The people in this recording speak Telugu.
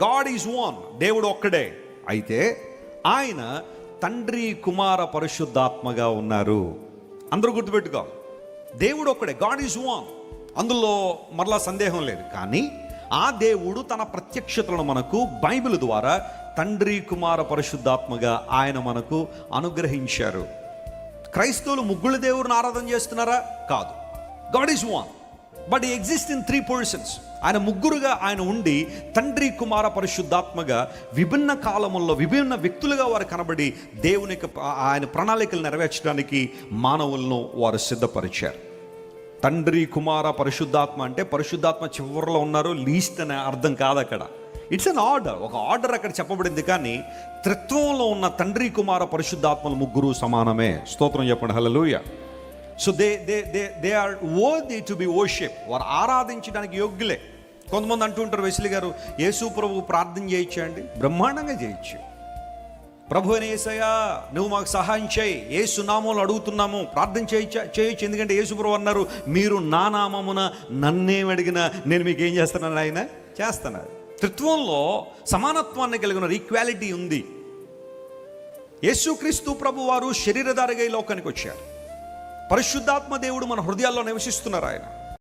గాడ్ ఈజ్ వన్, దేవుడు ఒక్కడే. అయితే ఆయన తండ్రి, కుమార, పరిశుద్ధాత్మగా ఉన్నారు. అందరూ గుర్తుపెట్టుకో, దేవుడు ఒక్కడే, గాడ్ ఈజ్ వన్, అందులో మరలా సందేహం లేదు. కానీ ఆ దేవుడు తన ప్రత్యక్షతలను మనకు బైబిల్ ద్వారా తండ్రి, కుమార, పరిశుద్ధాత్మగా ఆయన మనకు అనుగ్రహించారు. క్రైస్తవులు ముగ్గురు దేవుడిని ఆరాధన చేస్తున్నారా? కాదు. God is one, but he exist in 3 persons. ఆయన ముగ్గురుగా ఆయన ఉండి తండ్రి, కుమార, పరిశుద్ధాత్మగా విభిన్న కాలముల్లో విభిన్న వ్యక్తులుగా వారు కనబడి దేవునికి ఆయన ప్రణాళికలు నెరవేర్చడానికి మానవులను వారు సిద్ధపరిచారు. తండ్రి, కుమార, పరిశుద్ధాత్మ అంటే పరిశుద్ధాత్మ చివరిలో ఉన్నారు, లీస్ట్ అనే అర్థం కాదు అక్కడ. ఇట్స్ అన్ ఆర్డర్, ఒక ఆర్డర్ అక్కడ చెప్పబడింది. కానీ త్రిత్వంలో ఉన్న తండ్రి, కుమార, పరిశుద్ధాత్మలు ముగ్గురు సమానమే. స్తోత్రం చెప్పండి, hallelujah. So they are worthy to be worship. వారు ఆరాధించడానికి యోగ్యులే. కొంతమంది అంటూ ఉంటారు, వెస్లీ గారు యేసు ప్రభు ప్రార్థన చేయొచ్చు అండి. బ్రహ్మాండంగా చేయొచ్చు. ప్రభు అయిన యేసయ్యా నువ్వు మాకు సహాయం చేయి, యేసు నామములో అడుగుతున్నాము, ప్రార్థన చేయొచ్చు. ఎందుకంటే యేసు ప్రభు అన్నారు, మీరు నా నామమున నన్నేం అడిగినా నేను మీకు ఏం చేస్తున్నాను, ఆయన చేస్తున్నారు. త్రిత్వంలో సమానత్వాన్ని కలిగిన ఈక్వాలిటీ ఉంది. యేసుక్రీస్తు ప్రభు వారు శరీరధారిగా ఈ లోకానికి వచ్చారు. పరిశుద్ధాత్మ దేవుడు మన హృదయాల్లో నివసిస్తున్నారు. ఆయన